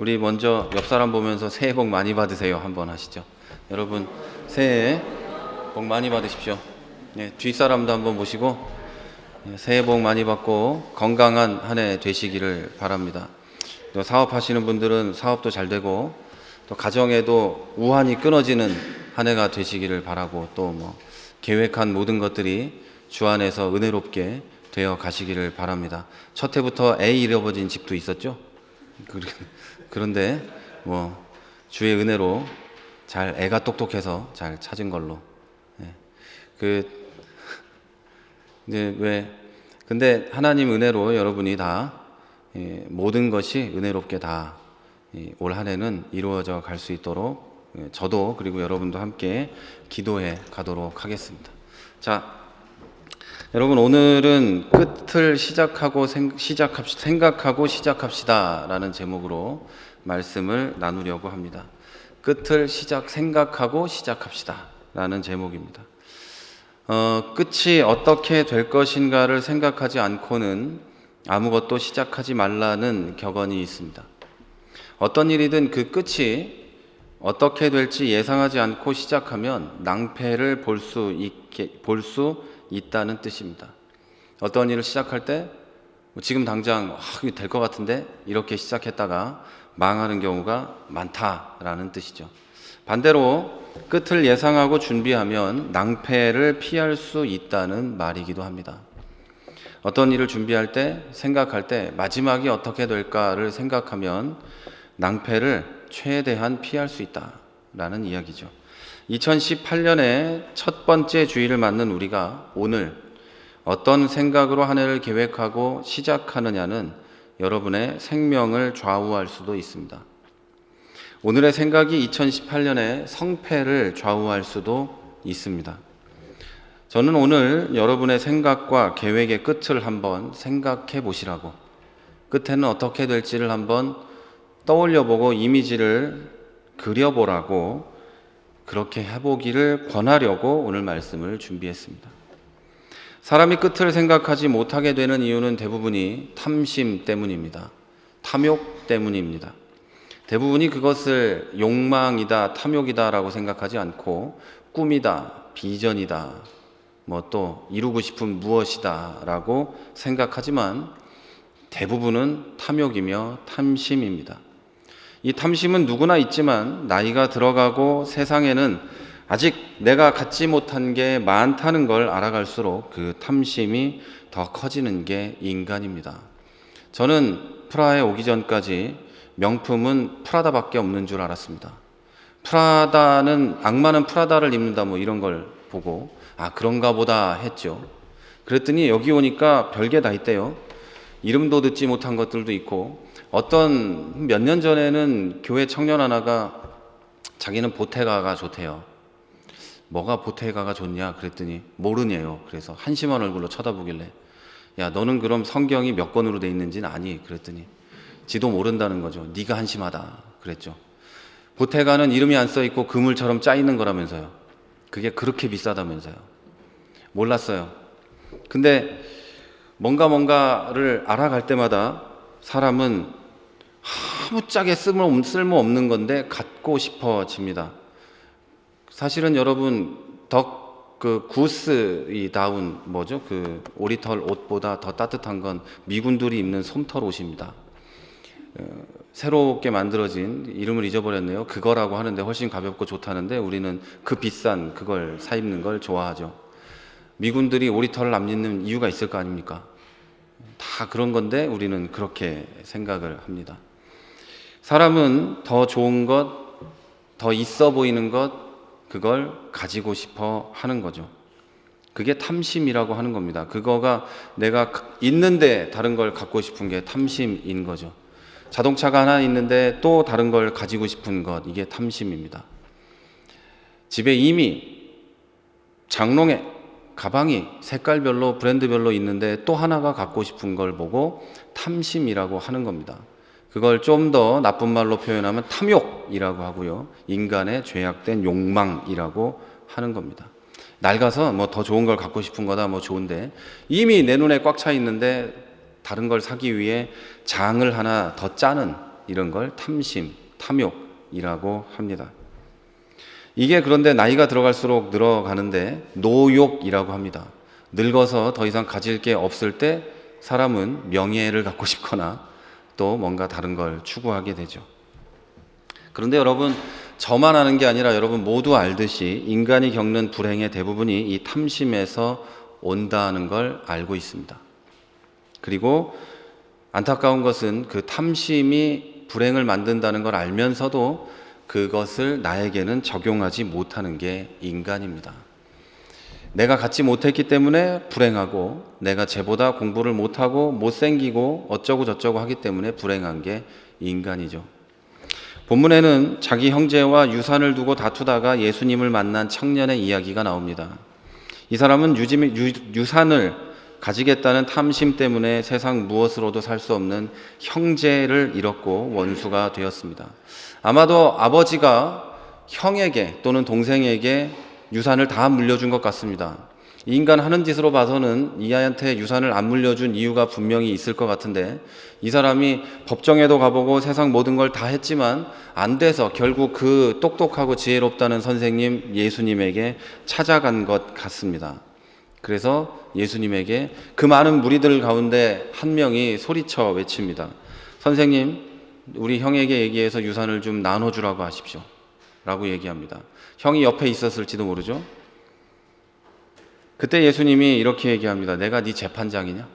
우리 먼저 옆 사람 보면서 새해 복 많이 받으세요 한번 하시죠. 여러분 새해 복 많이 받으십시오. 네, 뒷사람도 한번 보시고 새해 복 많이 받고 건강한 한 해 되시기를 바랍니다. 또 사업하시는 분들은 사업도 잘 되고 또 가정에도 우환이 끊어지는 한 해가 되시기를 바라고 또 뭐 계획한 모든 것들이 주 안에서 은혜롭게 되어 가시기를 바랍니다. 첫 해부터 애 잃어버린 집도 있었죠. 그런데 뭐 주의 은혜로 잘 애가 똑똑해서 잘 찾은 걸로. 근데 하나님 은혜로 여러분이 다 모든 것이 은혜롭게 다 올 한 해는 이루어져 갈 수 있도록 저도 그리고 여러분도 함께 기도해 가도록 하겠습니다. 자, 여러분 오늘은 끝을 생각하고 시작합시다 라는 제목으로 말씀을 나누려고 합니다. 끝을 생각하고 시작합시다 라는 제목입니다. 끝이 어떻게 될 것인가를 생각하지 않고는 아무것도 시작하지 말라는 격언이 있습니다. 어떤 일이든 그 끝이 어떻게 될지 예상하지 않고 시작하면 낭패를 볼 수 있다는 뜻입니다. 어떤 일을 시작할 때 지금 당장 이게 될 것 같은데 이렇게 시작했다가 망하는 경우가 많다라는 뜻이죠. 반대로 끝을 예상하고 준비하면 낭패를 피할 수 있다는 말이기도 합니다. 어떤 일을 준비할 때 생각할 때 마지막이 어떻게 될까를 생각하면 낭패를 최대한 피할 수 있다라는 이야기죠. 2018년에 첫 번째 주일을 맞는 우리가 오늘 어떤 생각으로 한 해를 계획하고 시작하느냐는 여러분의 생명을 좌우할 수도 있습니다. 오늘의 생각이 2018년의 성패를 좌우할 수도 있습니다. 저는 오늘 여러분의 생각과 계획의 끝을 한번 생각해 보시라고, 끝에는 어떻게 될지를 한번 떠올려보고 이미지를 그려보라고, 그렇게 해보기를 권하려고 오늘 말씀을 준비했습니다. 사람이 끝을 생각하지 못하게 되는 이유는 대부분이 탐심 때문입니다. 탐욕 때문입니다. 대부분이 그것을 욕망이다, 탐욕이다 라고 생각하지 않고 꿈이다, 비전이다, 뭐 또 이루고 싶은 무엇이다 라고 생각하지만 대부분은 탐욕이며 탐심입니다. 이 탐심은 누구나 있지만 나이가 들어가고 세상에는 아직 내가 갖지 못한 게 많다는 걸 알아갈수록 그 탐심이 더 커지는 게 인간입니다. 저는 프라하에 오기 전까지 명품은 프라다밖에 없는 줄 알았습니다. 악마는 프라다를 입는다 뭐 이런 걸 보고 그런가 보다 했죠. 그랬더니 여기 오니까 별게 다 있대요. 이름도 듣지 못한 것들도 있고, 어떤 몇 년 전에는 교회 청년 하나가 자기는 보테가가 좋대요. 뭐가 보테가가 좋냐 그랬더니 모르네요. 그래서 한심한 얼굴로 쳐다보길래 야 너는 그럼 성경이 몇 권으로 돼 있는지는 아니? 그랬더니 지도 모른다는 거죠. 네가 한심하다 그랬죠. 보테가는 이름이 안 써 있고 그물처럼 짜이는 거라면서요. 그게 그렇게 비싸다면서요. 몰랐어요. 근데 뭔가를 알아갈 때마다 사람은 아무짝에 쓸모없는 건데 갖고 싶어집니다. 사실은 여러분 구스다운 뭐죠? 그 오리털 옷보다 더 따뜻한 건 미군들이 입는 솜털 옷입니다. 새롭게 만들어진, 이름을 잊어버렸네요. 그거라고 하는데 훨씬 가볍고 좋다는데 우리는 그 비싼 그걸 사 입는 걸 좋아하죠. 미군들이 오리털을 안 입는 이유가 있을 거 아닙니까? 다 그런 건데 우리는 그렇게 생각을 합니다. 사람은 더 좋은 것, 더 있어 보이는 것, 그걸 가지고 싶어 하는 거죠. 그게 탐심이라고 하는 겁니다. 그거가 내가 있는데 다른 걸 갖고 싶은 게 탐심인 거죠. 자동차가 하나 있는데 또 다른 걸 가지고 싶은 것, 이게 탐심입니다. 집에 이미 장롱에 가방이 색깔별로 브랜드별로 있는데 또 하나가 갖고 싶은 걸 보고 탐심이라고 하는 겁니다. 그걸 좀 더 나쁜 말로 표현하면 탐욕이라고 하고요. 인간의 죄악된 욕망이라고 하는 겁니다. 낡아서 뭐 더 좋은 걸 갖고 싶은 거다 뭐 좋은데 이미 내 눈에 꽉 차 있는데 다른 걸 사기 위해 장을 하나 더 짜는 이런 걸 탐심, 탐욕이라고 합니다. 이게 그런데 나이가 들어갈수록 늘어가는데 노욕이라고 합니다. 늙어서 더 이상 가질 게 없을 때 사람은 명예를 갖고 싶거나 또 뭔가 다른 걸 추구하게 되죠. 그런데 여러분, 저만 아는 게 아니라 여러분 모두 알듯이 인간이 겪는 불행의 대부분이 이 탐심에서 온다는 걸 알고 있습니다. 그리고 안타까운 것은 그 탐심이 불행을 만든다는 걸 알면서도 그것을 나에게는 적용하지 못하는 게 인간입니다. 내가 갖지 못했기 때문에 불행하고, 내가 쟤보다 공부를 못하고 못생기고 어쩌고 저쩌고 하기 때문에 불행한 게 인간이죠. 본문에는 자기 형제와 유산을 두고 다투다가 예수님을 만난 청년의 이야기가 나옵니다. 이 사람은 유산을 가지겠다는 탐심 때문에 세상 무엇으로도 살 수 없는 형제를 잃었고 원수가 되었습니다. 아마도 아버지가 형에게 또는 동생에게 유산을 다 물려준 것 같습니다. 이 인간 하는 짓으로 봐서는 이 아이한테 유산을 안 물려준 이유가 분명히 있을 것 같은데, 이 사람이 법정에도 가보고 세상 모든 걸 다 했지만 안 돼서 결국 그 똑똑하고 지혜롭다는 선생님 예수님에게 찾아간 것 같습니다. 그래서 예수님에게 그 많은 무리들 가운데 한 명이 소리쳐 외칩니다. 선생님, 우리 형에게 얘기해서 유산을 좀 나눠주라고 하십시오 라고 얘기합니다. 형이 옆에 있었을지도 모르죠. 그때 예수님이 이렇게 얘기합니다. 내가 네 재판장이냐?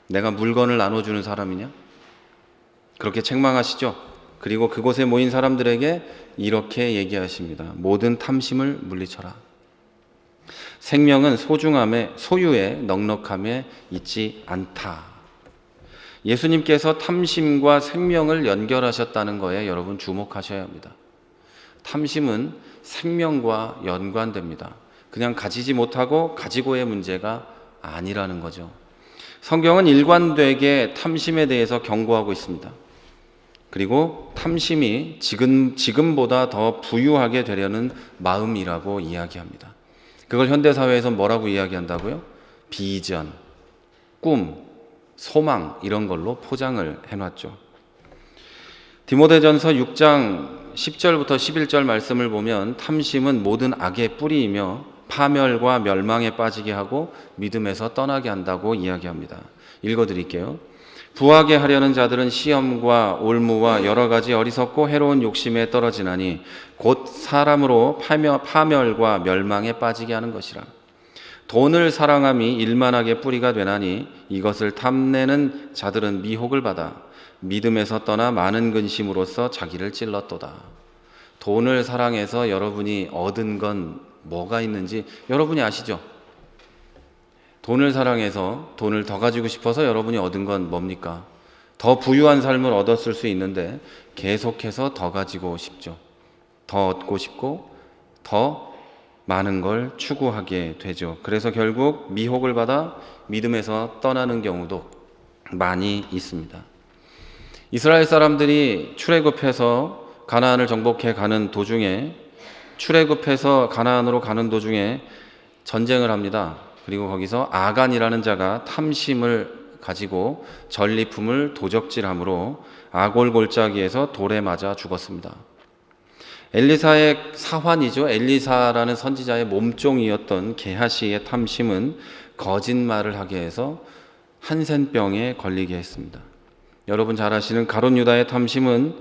내가 물건을 나눠주는 사람이냐? 그렇게 책망하시죠. 그리고 그곳에 모인 사람들에게 이렇게 얘기하십니다. 모든 탐심을 물리쳐라. 생명은 소중함에, 소유에 넉넉함에 있지 않다. 예수님께서 탐심과 생명을 연결하셨다는 거에 여러분 주목하셔야 합니다. 탐심은 생명과 연관됩니다. 그냥 가지지 못하고 가지고의 문제가 아니라는 거죠. 성경은 일관되게 탐심에 대해서 경고하고 있습니다. 그리고 탐심이 지금보다 더 부유하게 되려는 마음이라고 이야기합니다. 그걸 현대사회에서 뭐라고 이야기한다고요? 비전, 꿈, 소망 이런 걸로 포장을 해놨죠. 디모데전서 6장 10절부터 11절 말씀을 보면 탐심은 모든 악의 뿌리이며 파멸과 멸망에 빠지게 하고 믿음에서 떠나게 한다고 이야기합니다. 읽어드릴게요. 부하게 하려는 자들은 시험과 올무와 여러 가지 어리석고 해로운 욕심에 떨어지나니 곧 사람으로 파멸과 멸망에 빠지게 하는 것이라. 돈을 사랑함이 일만하게 뿌리가 되나니 이것을 탐내는 자들은 미혹을 받아 믿음에서 떠나 많은 근심으로써 자기를 찔렀도다. 돈을 사랑해서 여러분이 얻은 건 뭐가 있는지 여러분이 아시죠? 돈을 사랑해서 돈을 더 가지고 싶어서 여러분이 얻은 건 뭡니까? 더 부유한 삶을 얻었을 수 있는데 계속해서 더 가지고 싶죠. 더 얻고 싶고 더 많은 걸 추구하게 되죠. 그래서 결국 미혹을 받아 믿음에서 떠나는 경우도 많이 있습니다. 이스라엘 사람들이 출애굽해서 가나안을 정복해 가는 도중에, 출애굽해서 가나안으로 가는 도중에 전쟁을 합니다. 그리고 거기서 아간이라는 자가 탐심을 가지고 전리품을 도적질함으로 아골 골짜기에서 돌에 맞아 죽었습니다. 엘리사의 사환이죠. 엘리사라는 선지자의 몸종이었던 게하시의 탐심은 거짓말을 하게 해서 한센병에 걸리게 했습니다. 여러분 잘 아시는 가룟 유다의 탐심은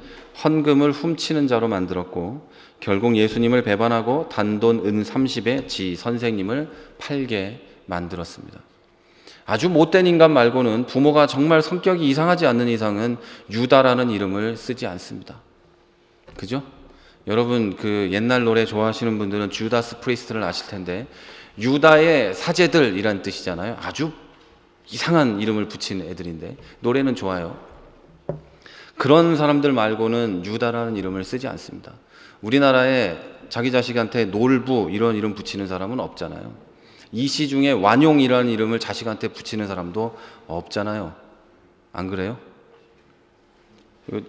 헌금을 훔치는 자로 만들었고 결국 예수님을 배반하고 단돈 은 30에 지 선생님을 팔게 만들었습니다. 아주 못된 인간 말고는 부모가 정말 성격이 이상하지 않는 이상은 유다라는 이름을 쓰지 않습니다. 그죠? 여러분 그 옛날 노래 좋아하시는 분들은 주다스 프리스트를 아실 텐데 유다의 사제들이란 뜻이잖아요. 아주 이상한 이름을 붙인 애들인데 노래는 좋아요. 그런 사람들 말고는 유다라는 이름을 쓰지 않습니다. 우리나라에 자기 자식한테 놀부 이런 이름 붙이는 사람은 없잖아요. 이시 중에 완용이라는 이름을 자식한테 붙이는 사람도 없잖아요. 안 그래요?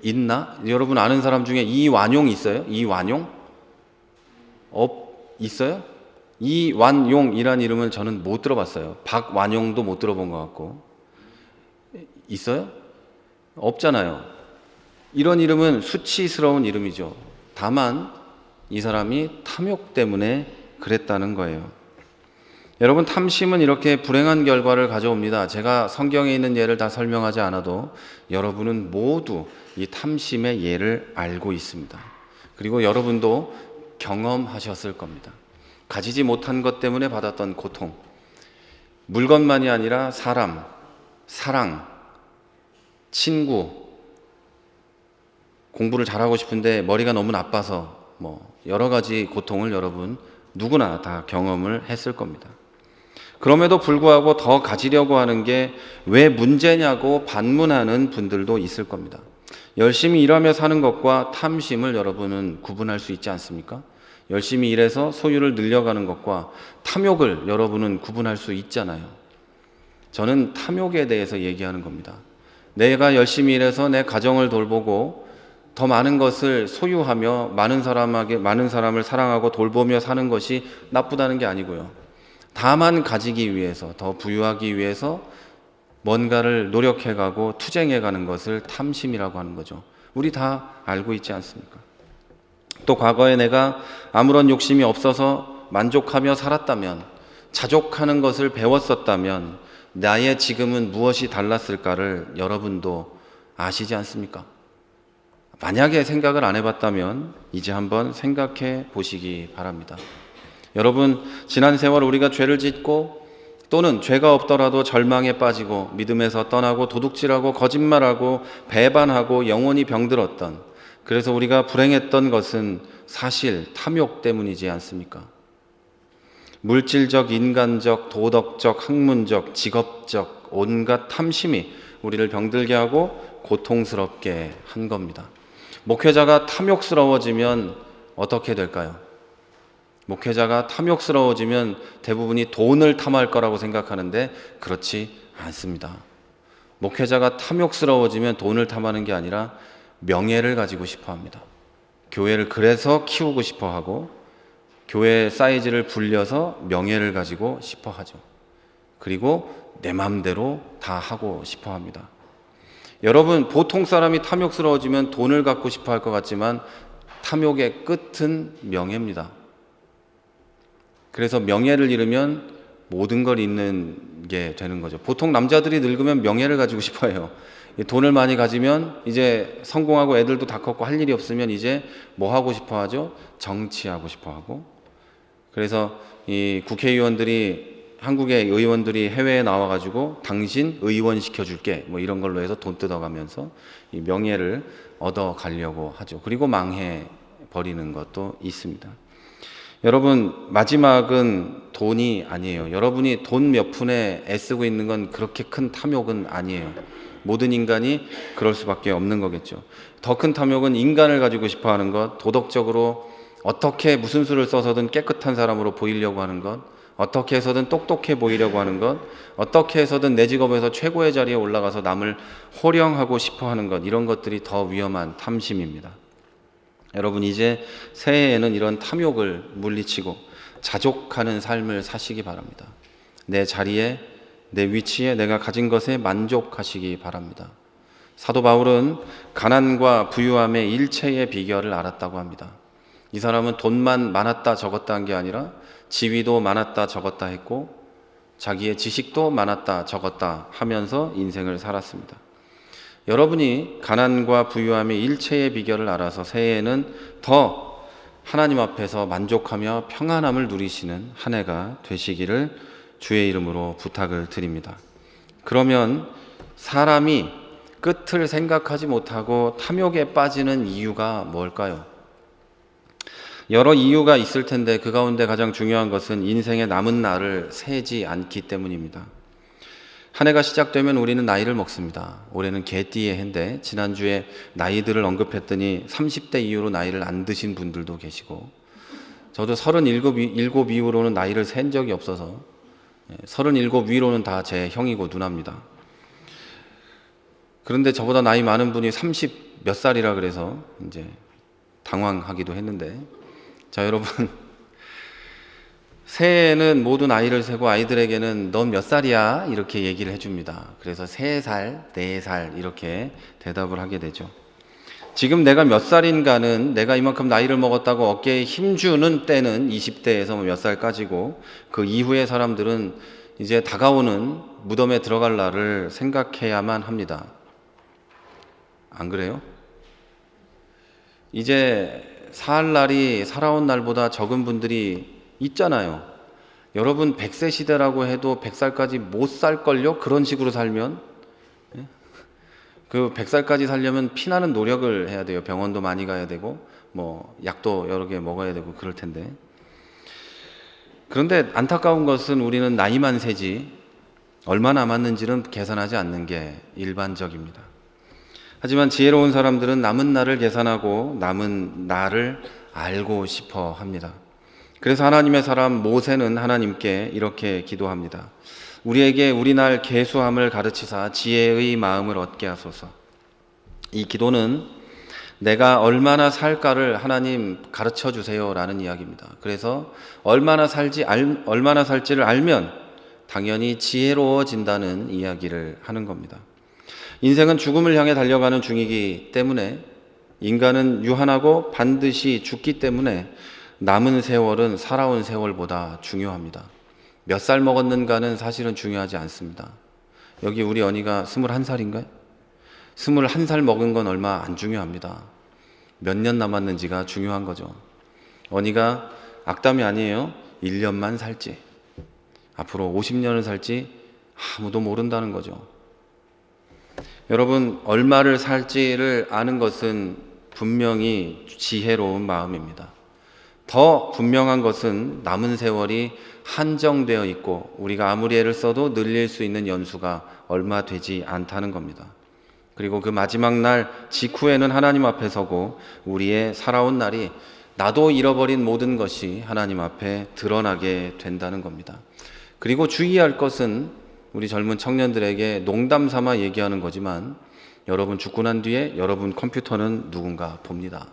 있나? 여러분 아는 사람 중에 이완용 있어요? 이완용? 있어요? 이완용이라는 이름을 저는 못 들어봤어요. 박완용도 못 들어본 것 같고. 있어요? 없잖아요. 이런 이름은 수치스러운 이름이죠. 다만 이 사람이 탐욕 때문에 그랬다는 거예요. 여러분, 탐심은 이렇게 불행한 결과를 가져옵니다. 제가 성경에 있는 예를 다 설명하지 않아도 여러분은 모두 이 탐심의 예를 알고 있습니다. 그리고 여러분도 경험하셨을 겁니다. 가지지 못한 것 때문에 받았던 고통, 물건만이 아니라 사람, 사랑, 친구, 공부를 잘하고 싶은데 머리가 너무 나빠서 여러 가지 고통을 여러분 누구나 다 경험을 했을 겁니다. 그럼에도 불구하고 더 가지려고 하는 게 왜 문제냐고 반문하는 분들도 있을 겁니다. 열심히 일하며 사는 것과 탐심을 여러분은 구분할 수 있지 않습니까? 열심히 일해서 소유를 늘려가는 것과 탐욕을 여러분은 구분할 수 있잖아요. 저는 탐욕에 대해서 얘기하는 겁니다. 내가 열심히 일해서 내 가정을 돌보고 더 많은 것을 소유하며 많은 사람을 사랑하고 돌보며 사는 것이 나쁘다는 게 아니고요. 다만 가지기 위해서, 더 부유하기 위해서 뭔가를 노력해가고 투쟁해가는 것을 탐심이라고 하는 거죠. 우리 다 알고 있지 않습니까? 또 과거에 내가 아무런 욕심이 없어서 만족하며 살았다면, 자족하는 것을 배웠었다면 나의 지금은 무엇이 달랐을까를 여러분도 아시지 않습니까? 만약에 생각을 안 해봤다면 이제 한번 생각해 보시기 바랍니다. 여러분, 지난 세월 우리가 죄를 짓고 또는 죄가 없더라도 절망에 빠지고 믿음에서 떠나고 도둑질하고 거짓말하고 배반하고 영혼이 병들었던, 그래서 우리가 불행했던 것은 사실 탐욕 때문이지 않습니까? 물질적, 인간적, 도덕적, 학문적, 직업적 온갖 탐심이 우리를 병들게 하고 고통스럽게 한 겁니다. 목회자가 탐욕스러워지면 어떻게 될까요? 목회자가 탐욕스러워지면 대부분이 돈을 탐할 거라고 생각하는데 그렇지 않습니다. 목회자가 탐욕스러워지면 돈을 탐하는 게 아니라 명예를 가지고 싶어 합니다. 교회를 그래서 키우고 싶어 하고 교회 사이즈를 불려서 명예를 가지고 싶어 하죠. 그리고 내 마음대로 다 하고 싶어 합니다. 여러분, 보통 사람이 탐욕스러워지면 돈을 갖고 싶어 할 것 같지만 탐욕의 끝은 명예입니다. 그래서 명예를 잃으면 모든 걸 잃는 게 되는 거죠. 보통 남자들이 늙으면 명예를 가지고 싶어 해요. 돈을 많이 가지면 이제 성공하고 애들도 다 컸고 할 일이 없으면 이제 뭐 하고 싶어 하죠? 정치하고 싶어 하고. 그래서 이 국회의원들이, 한국의 의원들이 해외에 나와가지고 당신 의원 시켜줄게 뭐 이런 걸로 해서 돈 뜯어가면서 이 명예를 얻어가려고 하죠. 그리고 망해버리는 것도 있습니다. 여러분, 마지막은 돈이 아니에요. 여러분이 돈 몇 푼에 애쓰고 있는 건 그렇게 큰 탐욕은 아니에요. 모든 인간이 그럴 수밖에 없는 거겠죠. 더 큰 탐욕은 인간을 가지고 싶어 하는 것, 도덕적으로 어떻게 무슨 수를 써서든 깨끗한 사람으로 보이려고 하는 것, 어떻게 해서든 똑똑해 보이려고 하는 것, 어떻게 해서든 내 직업에서 최고의 자리에 올라가서 남을 호령하고 싶어 하는 것, 이런 것들이 더 위험한 탐심입니다. 여러분, 이제 새해에는 이런 탐욕을 물리치고 자족하는 삶을 사시기 바랍니다. 내 자리에, 내 위치에, 내가 가진 것에 만족하시기 바랍니다. 사도 바울은 가난과 부유함의 일체의 비결을 알았다고 합니다. 이 사람은 돈만 많았다 적었다 한 게 아니라 지위도 많았다 적었다 했고 자기의 지식도 많았다 적었다 하면서 인생을 살았습니다. 여러분이 가난과 부유함의 일체의 비결을 알아서 새해에는 더 하나님 앞에서 만족하며 평안함을 누리시는 한 해가 되시기를 주의 이름으로 부탁을 드립니다. 그러면 사람이 끝을 생각하지 못하고 탐욕에 빠지는 이유가 뭘까요? 여러 이유가 있을 텐데 그 가운데 가장 중요한 것은 인생의 남은 날을 세지 않기 때문입니다. 한 해가 시작되면 우리는 나이를 먹습니다. 올해는 개띠의 해인데 지난주에 나이들을 언급했더니 30대 이후로 나이를 안 드신 분들도 계시고, 저도 37 이후로는 나이를 센 적이 없어서 37 위로는 다 제 형이고 누나입니다. 그런데 저보다 나이 많은 분이 30 몇 살이라 그래서 이제 당황하기도 했는데, 자 여러분, 새해에는 모두 나이를 세고 아이들에게는 넌 몇 살이야? 이렇게 얘기를 해줍니다. 그래서 3살, 4살 이렇게 대답을 하게 되죠. 지금 내가 몇 살인가는 내가 이만큼 나이를 먹었다고 어깨에 힘주는 때는 20대에서 몇 살까지고 그 이후의 사람들은 이제 다가오는 무덤에 들어갈 날을 생각해야만 합니다. 안 그래요? 이제 살 날이 살아온 날보다 적은 분들이 있잖아요. 여러분 100세 시대라고 해도 100살까지 못 살걸요? 그런 식으로 살면 그 100살까지 살려면 피나는 노력을 해야 돼요. 병원도 많이 가야 되고 뭐 약도 여러 개 먹어야 되고 그럴 텐데. 그런데 안타까운 것은 우리는 나이만 세지 얼마 남았는지는 계산하지 않는 게 일반적입니다. 하지만 지혜로운 사람들은 남은 날을 계산하고 남은 날을 알고 싶어 합니다. 그래서 하나님의 사람 모세는 하나님께 이렇게 기도합니다. 우리에게 우리 날 계수함을 가르치사 지혜의 마음을 얻게 하소서. 이 기도는 내가 얼마나 살까를 하나님 가르쳐 주세요라는 이야기입니다. 그래서 얼마나 살지를 알면 당연히 지혜로워진다는 이야기를 하는 겁니다. 인생은 죽음을 향해 달려가는 중이기 때문에 인간은 유한하고 반드시 죽기 때문에 남은 세월은 살아온 세월보다 중요합니다. 몇 살 먹었는가는 사실은 중요하지 않습니다. 여기 우리 언니가 21살인가요? 21살 먹은 건 얼마 안 중요합니다. 몇 년 남았는지가 중요한 거죠. 언니가 악담이 아니에요. 1년만 살지 앞으로 50년을 살지 아무도 모른다는 거죠. 여러분, 얼마를 살지를 아는 것은 분명히 지혜로운 마음입니다. 더 분명한 것은 남은 세월이 한정되어 있고 우리가 아무리 애를 써도 늘릴 수 있는 연수가 얼마 되지 않다는 겁니다. 그리고 그 마지막 날 직후에는 하나님 앞에 서고 우리의 살아온 날이 나도 잃어버린 모든 것이 하나님 앞에 드러나게 된다는 겁니다. 그리고 주의할 것은 우리 젊은 청년들에게 농담 삼아 얘기하는 거지만 여러분 죽고 난 뒤에 여러분 컴퓨터는 누군가 봅니다.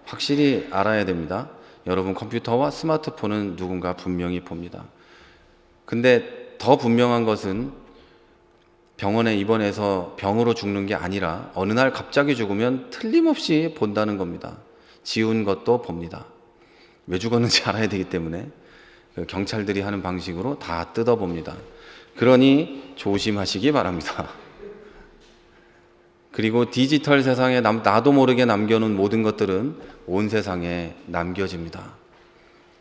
확실히 알아야 됩니다. 여러분 컴퓨터와 스마트폰은 누군가 분명히 봅니다. 근데 더 분명한 것은 병원에 입원해서 병으로 죽는 게 아니라 어느 날 갑자기 죽으면 틀림없이 본다는 겁니다. 지운 것도 봅니다. 왜 죽었는지 알아야 되기 때문에 경찰들이 하는 방식으로 다 뜯어봅니다. 그러니 조심하시기 바랍니다. 그리고 디지털 세상에 나도 모르게 남겨놓은 모든 것들은 온 세상에 남겨집니다.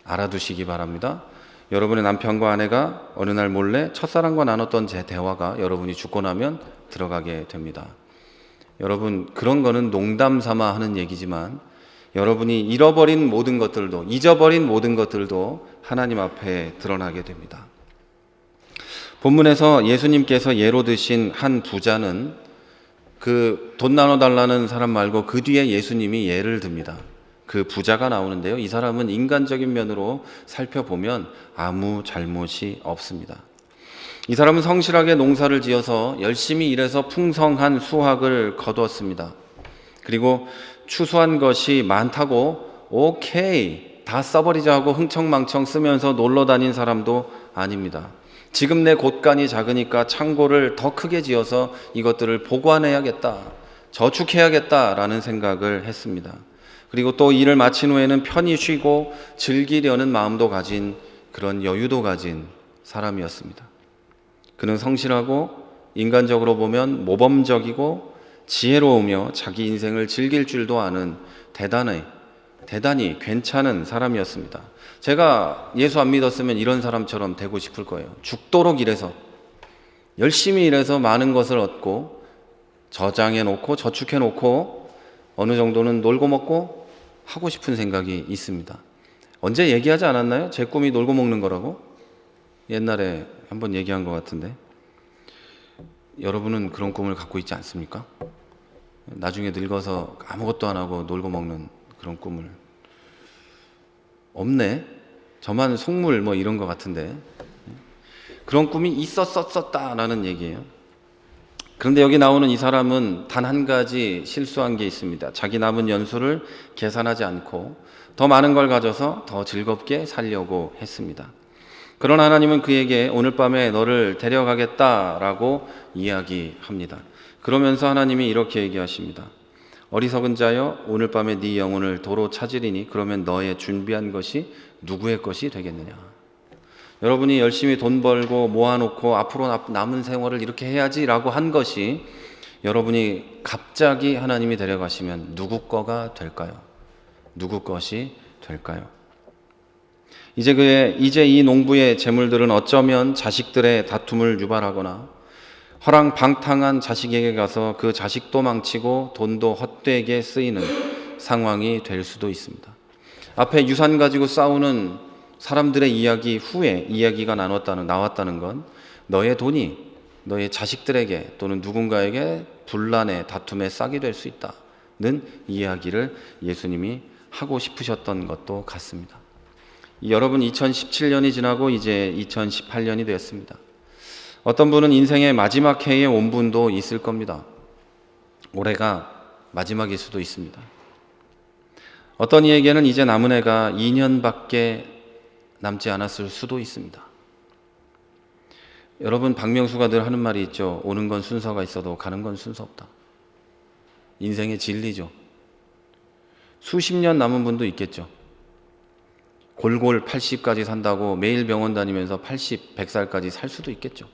알아두시기 바랍니다. 여러분의 남편과 아내가 어느 날 몰래 첫사랑과 나눴던 제 대화가 여러분이 죽고 나면 들어가게 됩니다. 여러분, 그런 거는 농담 삼아 하는 얘기지만 여러분이 잃어버린 모든 것들도, 잊어버린 모든 것들도 하나님 앞에 드러나게 됩니다. 본문에서 예수님께서 예로 드신 한 부자는 그 돈 나눠달라는 사람 말고 그 뒤에 예수님이 예를 듭니다. 그 부자가 나오는데요. 이 사람은 인간적인 면으로 살펴보면 아무 잘못이 없습니다. 이 사람은 성실하게 농사를 지어서 열심히 일해서 풍성한 수확을 거두었습니다. 그리고 추수한 것이 많다고 오케이 다 써버리자 하고 흥청망청 쓰면서 놀러 다닌 사람도 아닙니다. 지금 내 곳간이 작으니까 창고를 더 크게 지어서 이것들을 보관해야겠다, 저축해야겠다라는 생각을 했습니다. 그리고 또 일을 마친 후에는 편히 쉬고 즐기려는 마음도 가진, 그런 여유도 가진 사람이었습니다. 그는 성실하고 인간적으로 보면 모범적이고 지혜로우며 자기 인생을 즐길 줄도 아는 대단히 괜찮은 사람이었습니다. 제가 예수 안 믿었으면 이런 사람처럼 되고 싶을 거예요. 죽도록 일해서, 열심히 일해서 많은 것을 얻고 저장해 놓고 저축해 놓고 어느 정도는 놀고 먹고 하고 싶은 생각이 있습니다. 언제 얘기하지 않았나요? 제 꿈이 놀고 먹는 거라고? 옛날에 한번 얘기한 것 같은데, 여러분은 그런 꿈을 갖고 있지 않습니까? 나중에 늙어서 아무것도 안 하고 놀고 먹는 그런 꿈을. 없네. 저만 속물 뭐 이런 것 같은데 그런 꿈이 있었었다라는 얘기예요. 그런데 여기 나오는 이 사람은 단 한 가지 실수한 게 있습니다. 자기 남은 연수를 계산하지 않고 더 많은 걸 가져서 더 즐겁게 살려고 했습니다. 그러나 하나님은 그에게 오늘 밤에 너를 데려가겠다라고 이야기합니다. 그러면서 하나님이 이렇게 얘기하십니다. 어리석은 자여, 오늘 밤에 네 영혼을 도로 찾으리니 그러면 너의 준비한 것이 누구의 것이 되겠느냐. 여러분이 열심히 돈 벌고 모아놓고 앞으로 남은 생활을 이렇게 해야지라고 한 것이 여러분이 갑자기 하나님이 데려가시면 누구 거가 될까요? 누구 것이 될까요? 이제 이 농부의 재물들은 어쩌면 자식들의 다툼을 유발하거나 허랑방탕한 자식에게 가서 그 자식도 망치고 돈도 헛되게 쓰이는 상황이 될 수도 있습니다. 앞에 유산 가지고 싸우는 사람들의 이야기 후에 이야기가 나왔다는 건 너의 돈이 너의 자식들에게 또는 누군가에게 분란의 다툼의 싹이 될 수 있다는 이야기를 예수님이 하고 싶으셨던 것도 같습니다. 여러분, 2017년이 지나고 이제 2018년이 되었습니다. 어떤 분은 인생의 마지막 해에 온 분도 있을 겁니다. 올해가 마지막일 수도 있습니다. 어떤 이에게는 이제 남은 해가 2년밖에 남지 않았을 수도 있습니다. 여러분, 박명수가 늘 하는 말이 있죠. 오는 건 순서가 있어도 가는 건 순서 없다. 인생의 진리죠. 수십 년 남은 분도 있겠죠. 골골 80까지 산다고 매일 병원 다니면서 80, 100살까지 살 수도 있겠죠.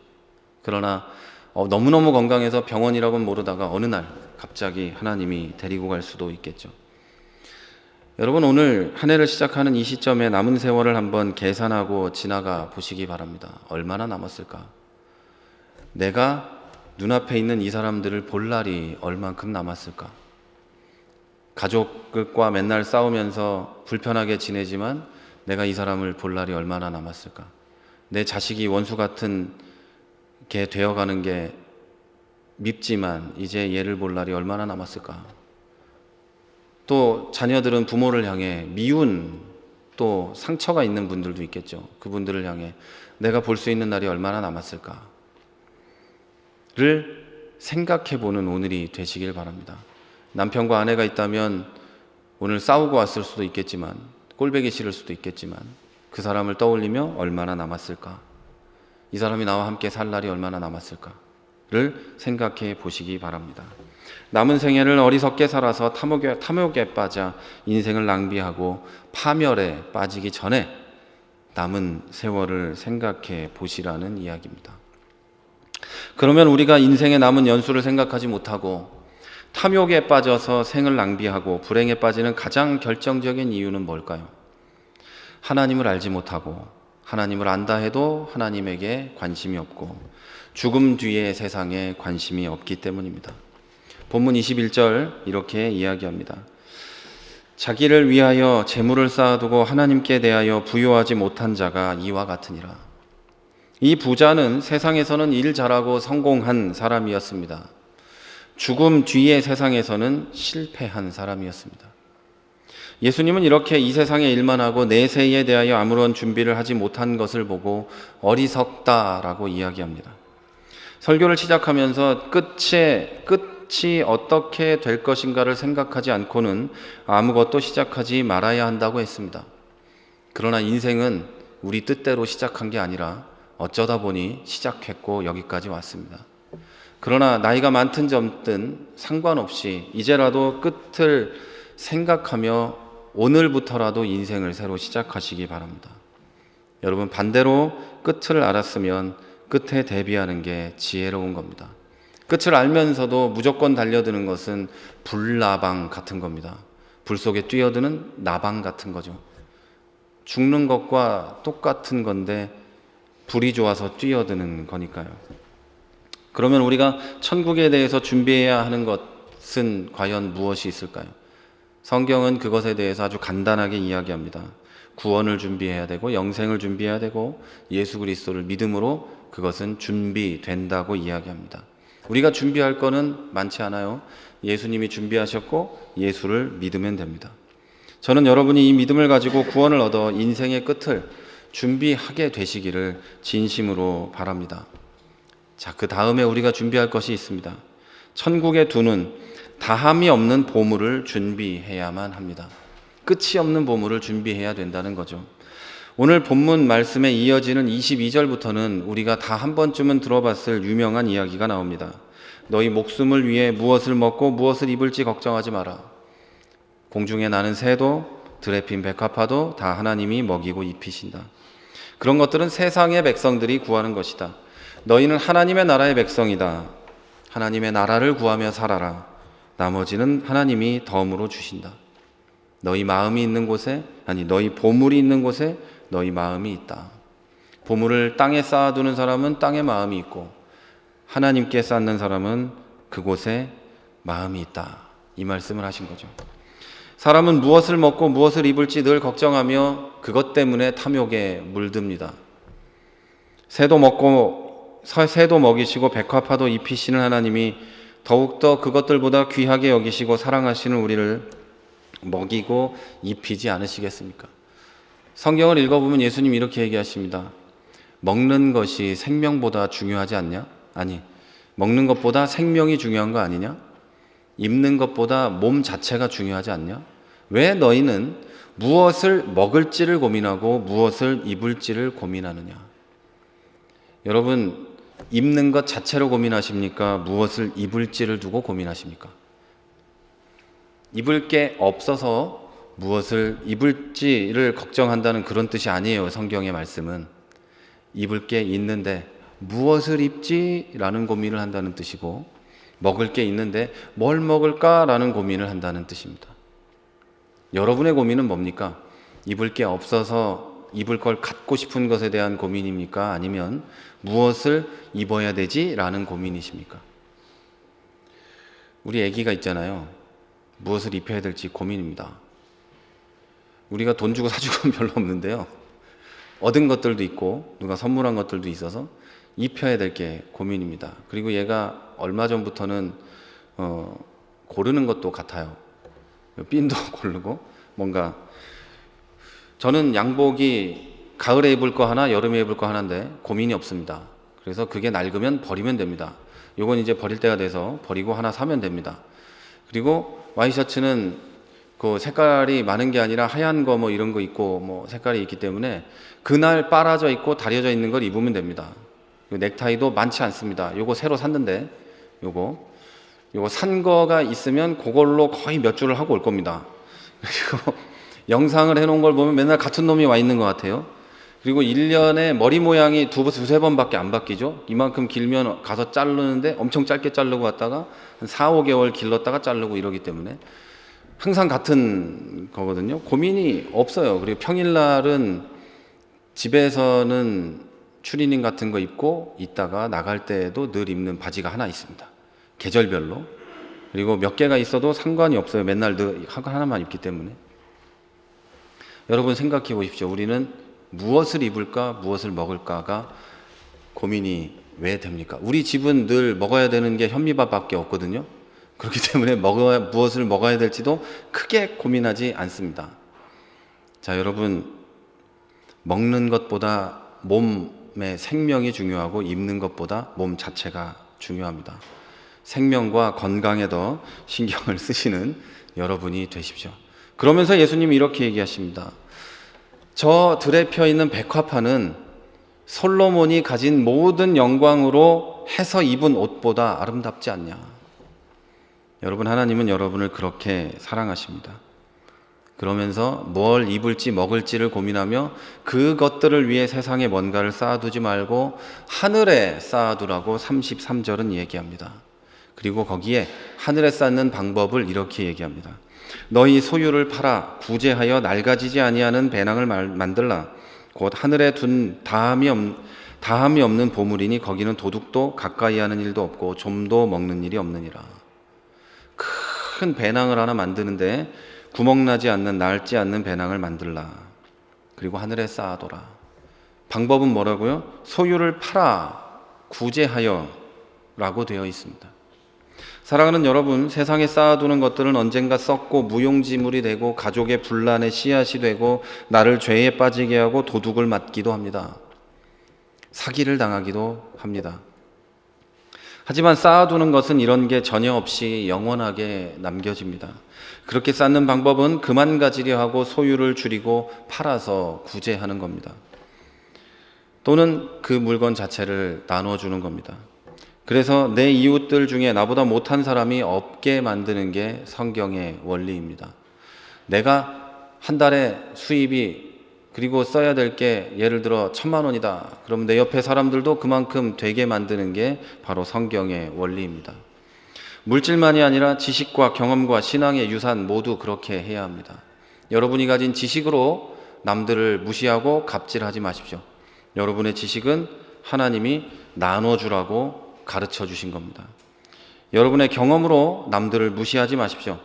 그러나 너무너무 건강해서 병원이라고는 모르다가 어느 날 갑자기 하나님이 데리고 갈 수도 있겠죠. 여러분, 오늘 한 해를 시작하는 이 시점에 남은 세월을 한번 계산하고 지나가 보시기 바랍니다. 얼마나 남았을까? 내가 눈앞에 있는 이 사람들을 볼 날이 얼만큼 남았을까? 가족과 맨날 싸우면서 불편하게 지내지만 내가 이 사람을 볼 날이 얼마나 남았을까? 내 자식이 원수 같은 게 되어가는 게 밉지만 이제 얘를 볼 날이 얼마나 남았을까? 또 자녀들은 부모를 향해 미운 또 상처가 있는 분들도 있겠죠. 그분들을 향해 내가 볼 수 있는 날이 얼마나 남았을까를 생각해 보는 오늘이 되시길 바랍니다. 남편과 아내가 있다면 오늘 싸우고 왔을 수도 있겠지만 꼴보기 싫을 수도 있겠지만 그 사람을 떠올리며 얼마나 남았을까? 이 사람이 나와 함께 살 날이 얼마나 남았을까를 생각해 보시기 바랍니다. 남은 생애를 어리석게 살아서 탐욕에 빠져 인생을 낭비하고 파멸에 빠지기 전에 남은 세월을 생각해 보시라는 이야기입니다. 그러면 우리가 인생의 남은 연수를 생각하지 못하고 탐욕에 빠져서 생을 낭비하고 불행에 빠지는 가장 결정적인 이유는 뭘까요? 하나님을 알지 못하고 하나님을 안다 해도 하나님에게 관심이 없고 죽음 뒤의 세상에 관심이 없기 때문입니다. 본문 21절 이렇게 이야기합니다. 자기를 위하여 재물을 쌓아두고 하나님께 대하여 부요하지 못한 자가 이와 같으니라. 이 부자는 세상에서는 일 잘하고 성공한 사람이었습니다. 죽음 뒤의 세상에서는 실패한 사람이었습니다. 예수님은 이렇게 이 세상의 일만 하고 내세에 대하여 아무런 준비를 하지 못한 것을 보고 어리석다라고 이야기합니다. 설교를 시작하면서 끝이 어떻게 될 것인가를 생각하지 않고는 아무것도 시작하지 말아야 한다고 했습니다. 그러나 인생은 우리 뜻대로 시작한 게 아니라 어쩌다 보니 시작했고 여기까지 왔습니다. 그러나 나이가 많든 젊든 상관없이 이제라도 끝을 생각하며 오늘부터라도 인생을 새로 시작하시기 바랍니다. 여러분, 반대로 끝을 알았으면 끝에 대비하는 게 지혜로운 겁니다. 끝을 알면서도 무조건 달려드는 것은 불나방 같은 겁니다. 불 속에 뛰어드는 나방 같은 거죠. 죽는 것과 똑같은 건데 불이 좋아서 뛰어드는 거니까요. 그러면 우리가 천국에 대해서 준비해야 하는 것은 과연 무엇이 있을까요? 성경은 그것에 대해서 아주 간단하게 이야기합니다. 구원을 준비해야 되고 영생을 준비해야 되고 예수 그리스도를 믿음으로 그것은 준비된다고 이야기합니다. 우리가 준비할 거는 많지 않아요. 예수님이 준비하셨고 예수를 믿으면 됩니다. 저는 여러분이 이 믿음을 가지고 구원을 얻어 인생의 끝을 준비하게 되시기를 진심으로 바랍니다. 자, 그 다음에 우리가 준비할 것이 있습니다. 천국에 두는 다함이 없는 보물을 준비해야만 합니다. 끝이 없는 보물을 준비해야 된다는 거죠. 오늘 본문 말씀에 이어지는 22절부터는 우리가 다 한 번쯤은 들어봤을 유명한 이야기가 나옵니다. 너희 목숨을 위해 무엇을 먹고 무엇을 입을지 걱정하지 마라. 공중에 나는 새도 들에 핀 백합화도 다 하나님이 먹이고 입히신다. 그런 것들은 세상의 백성들이 구하는 것이다. 너희는 하나님의 나라의 백성이다. 하나님의 나라를 구하며 살아라. 나머지는 하나님이 덤으로 주신다. 너희 마음이 있는 곳에, 너희 보물이 있는 곳에 너희 마음이 있다. 보물을 땅에 쌓아두는 사람은 땅에 마음이 있고 하나님께 쌓는 사람은 그곳에 마음이 있다. 이 말씀을 하신 거죠. 사람은 무엇을 먹고 무엇을 입을지 늘 걱정하며 그것 때문에 탐욕에 물듭니다. 새도 먹이시고 백합화도 입히시는 하나님이 더욱더 그것들보다 귀하게 여기시고 사랑하시는 우리를 먹이고 입히지 않으시겠습니까? 성경을 읽어보면 예수님 이렇게 얘기하십니다. 먹는 것이 생명보다 중요하지 않냐? 아니, 먹는 것보다 생명이 중요한 거 아니냐? 입는 것보다 몸 자체가 중요하지 않냐? 왜 너희는 무엇을 먹을지를 고민하고 무엇을 입을지를 고민하느냐? 여러분, 입는 것 자체로 고민하십니까? 무엇을 입을지를 두고 고민하십니까? 입을 게 없어서 무엇을 입을지를 걱정한다는 그런 뜻이 아니에요. 성경의 말씀은 입을 게 있는데 무엇을 입지라는 고민을 한다는 뜻이고, 먹을 게 있는데 뭘 먹을까라는 고민을 한다는 뜻입니다. 여러분의 고민은 뭡니까? 입을 게 없어서 입을 걸 갖고 싶은 것에 대한 고민입니까? 아니면 무엇을 입어야 되지라는 고민이십니까? 우리 아기가 있잖아요. 무엇을 입혀야 될지 고민입니다. 우리가 돈 주고 사준 건 별로 없는데요. 얻은 것들도 있고 누가 선물한 것들도 있어서 입혀야 될 게 고민입니다. 그리고 얘가 얼마 전부터는 고르는 것도 같아요. 핀도 고르고 뭔가, 저는 양복이 가을에 입을 거 하나 여름에 입을 거 하나인데 고민이 없습니다. 그래서 그게 낡으면 버리면 됩니다. 요건 이제 버릴 때가 돼서 버리고 하나 사면 됩니다. 그리고 와이셔츠는 그 색깔이 많은 게 아니라 하얀 거 뭐 이런 거 있고 뭐 색깔이 있기 때문에 그날 빨아져 있고 다려져 있는 걸 입으면 됩니다. 넥타이도 많지 않습니다. 요거 새로 샀는데 요거 산 거가 있으면 그걸로 거의 몇 줄을 하고 올 겁니다. 그리고 영상을 해놓은 걸 보면 맨날 같은 놈이 와 있는 것 같아요. 그리고 1년에 머리 모양이 두세 번밖에 안 바뀌죠. 이만큼 길면 가서 자르는데 엄청 짧게 자르고 왔다가 한 4, 5개월 길렀다가 자르고 이러기 때문에 항상 같은 거거든요. 고민이 없어요. 그리고 평일날은 집에서는 추리닝 같은 거 입고 있다가 나갈 때에도 늘 입는 바지가 하나 있습니다. 계절별로. 그리고 몇 개가 있어도 상관이 없어요. 맨날 늘 하나만 입기 때문에. 여러분 생각해 보십시오. 우리는 무엇을 입을까, 무엇을 먹을까가 고민이 왜 됩니까? 우리 집은 늘 먹어야 되는 게 현미밥밖에 없거든요. 그렇기 때문에 무엇을 먹어야 될지도 크게 고민하지 않습니다. 자, 여러분, 먹는 것보다 몸의 생명이 중요하고 입는 것보다 몸 자체가 중요합니다. 생명과 건강에 더 신경을 쓰시는 여러분이 되십시오. 그러면서 예수님이 이렇게 얘기하십니다. 저 들에 펴 있는 백합화는 솔로몬이 가진 모든 영광으로 해서 입은 옷보다 아름답지 않냐. 여러분, 하나님은 여러분을 그렇게 사랑하십니다. 그러면서 뭘 입을지 먹을지를 고민하며 그것들을 위해 세상에 뭔가를 쌓아두지 말고 하늘에 쌓아두라고 33절은 얘기합니다. 그리고 거기에 하늘에 쌓는 방법을 이렇게 얘기합니다. 너희 소유를 팔아 구제하여 낡아지지 아니하는 배낭을 만들라. 곧 하늘에 둔 다함이 없는 보물이니 거기는 도둑도 가까이 하는 일도 없고 좀도 먹는 일이 없느니라. 큰 배낭을 하나 만드는데 구멍나지 않는, 낡지 않는 배낭을 만들라. 그리고 하늘에 쌓아둬라. 방법은 뭐라고요? 소유를 팔아 구제하여 라고 되어 있습니다. 사랑하는 여러분, 세상에 쌓아두는 것들은 언젠가 썩고 무용지물이 되고 가족의 분란의 씨앗이 되고 나를 죄에 빠지게 하고 도둑을 맞기도 합니다. 사기를 당하기도 합니다. 하지만 쌓아두는 것은 이런 게 전혀 없이 영원하게 남겨집니다. 그렇게 쌓는 방법은 그만 가지려 하고 소유를 줄이고 팔아서 구제하는 겁니다. 또는 그 물건 자체를 나눠주는 겁니다. 그래서 내 이웃들 중에 나보다 못한 사람이 없게 만드는 게 성경의 원리입니다. 내가 한 달에 수입이 그리고 써야 될 게 예를 들어 1,000만 원이다. 그럼 내 옆에 사람들도 그만큼 되게 만드는 게 바로 성경의 원리입니다. 물질만이 아니라 지식과 경험과 신앙의 유산 모두 그렇게 해야 합니다. 여러분이 가진 지식으로 남들을 무시하고 갑질하지 마십시오. 여러분의 지식은 하나님이 나눠주라고 가르쳐 주신 겁니다. 여러분의 경험으로 남들을 무시하지 마십시오.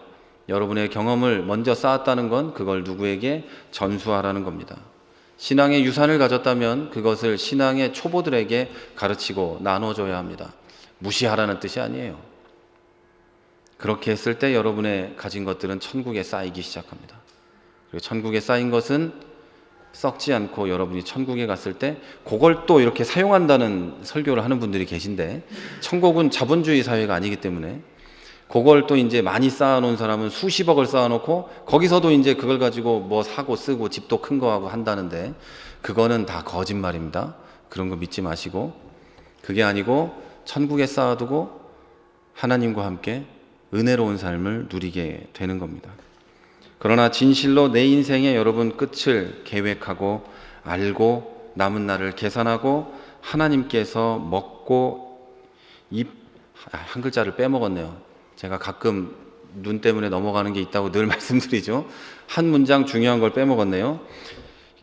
여러분의 경험을 먼저 쌓았다는 건 그걸 누구에게 전수하라는 겁니다. 신앙의 유산을 가졌다면 그것을 신앙의 초보들에게 가르치고 나눠줘야 합니다. 무시하라는 뜻이 아니에요. 그렇게 했을 때 여러분의 가진 것들은 천국에 쌓이기 시작합니다. 그리고 천국에 쌓인 것은 썩지 않고 여러분이 천국에 갔을 때 그걸 또 이렇게 사용한다는 설교를 하는 분들이 계신데, 천국은 자본주의 사회가 아니기 때문에 그걸 또 이제 많이 쌓아놓은 사람은 수십억을 쌓아놓고 거기서도 이제 그걸 가지고 뭐 사고 쓰고 집도 큰 거 하고 한다는데, 그거는 다 거짓말입니다. 그런 거 믿지 마시고, 그게 아니고 천국에 쌓아두고 하나님과 함께 은혜로운 삶을 누리게 되는 겁니다. 그러나 진실로 내 인생의 여러분 끝을 계획하고 알고 남은 날을 계산하고 하나님께서 먹고 한 글자를 빼먹었네요. 제가 가끔 눈 때문에 넘어가는 게 있다고 늘 말씀드리죠. 한 문장 중요한 걸 빼먹었네요.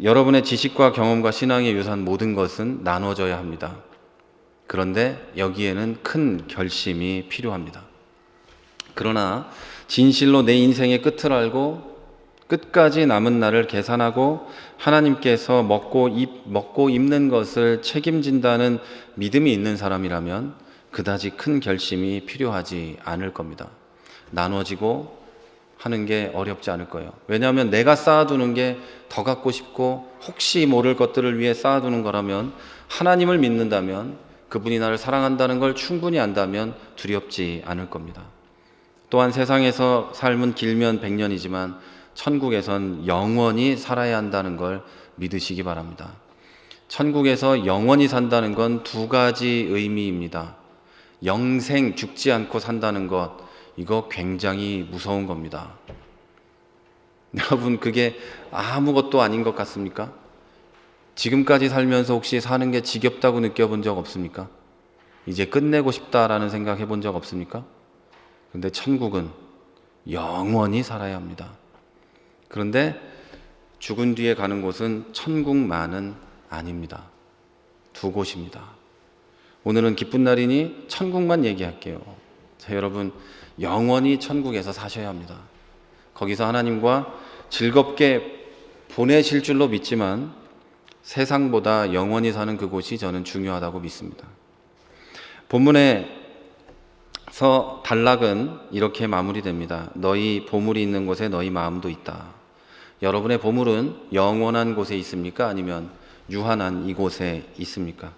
여러분의 지식과 경험과 신앙의 유산 모든 것은 나눠져야 합니다. 그런데 여기에는 큰 결심이 필요합니다. 그러나 진실로 내 인생의 끝을 알고 끝까지 남은 날을 계산하고 하나님께서 먹고 입는 것을 책임진다는 믿음이 있는 사람이라면 그다지 큰 결심이 필요하지 않을 겁니다. 나눠지고 하는 게 어렵지 않을 거예요. 왜냐하면 내가 쌓아두는 게 더 갖고 싶고 혹시 모를 것들을 위해 쌓아두는 거라면, 하나님을 믿는다면, 그분이 나를 사랑한다는 걸 충분히 안다면 두렵지 않을 겁니다. 또한 세상에서 삶은 길면 100년이지만 천국에선 영원히 살아야 한다는 걸 믿으시기 바랍니다. 천국에서 영원히 산다는 건 두 가지 의미입니다. 영생 죽지 않고 산다는 것, 이거 굉장히 무서운 겁니다. 여러분, 그게 아무것도 아닌 것 같습니까? 지금까지 살면서 혹시 사는 게 지겹다고 느껴본 적 없습니까? 이제 끝내고 싶다라는 생각 해본 적 없습니까? 근데 천국은 영원히 살아야 합니다. 그런데 죽은 뒤에 가는 곳은 천국만은 아닙니다. 두 곳입니다. 오늘은 기쁜 날이니 천국만 얘기할게요. 자, 여러분, 영원히 천국에서 사셔야 합니다. 거기서 하나님과 즐겁게 보내실 줄로 믿지만 세상보다 영원히 사는 그곳이 저는 중요하다고 믿습니다. 본문에서 단락은 이렇게 마무리됩니다. 너희 보물이 있는 곳에 너희 마음도 있다. 여러분의 보물은 영원한 곳에 있습니까? 아니면 유한한 이곳에 있습니까?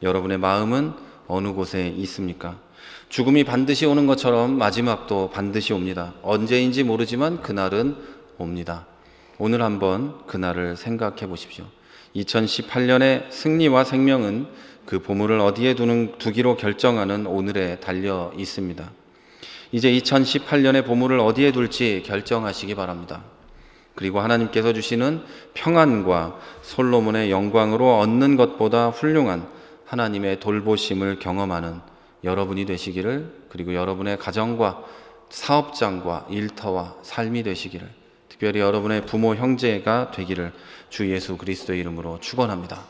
여러분의 마음은 어느 곳에 있습니까? 죽음이 반드시 오는 것처럼 마지막도 반드시 옵니다. 언제인지 모르지만 그날은 옵니다. 오늘 한번 그날을 생각해 보십시오. 2018년의 승리와 생명은 그 보물을 어디에 두기로 결정하는 오늘에 달려 있습니다. 이제 2018년의 보물을 어디에 둘지 결정하시기 바랍니다. 그리고 하나님께서 주시는 평안과 솔로몬의 영광으로 얻는 것보다 훌륭한 하나님의 돌보심을 경험하는 여러분이 되시기를, 그리고 여러분의 가정과 사업장과 일터와 삶이 되시기를, 특별히 여러분의 부모 형제가 되기를 주 예수 그리스도의 이름으로 축원합니다.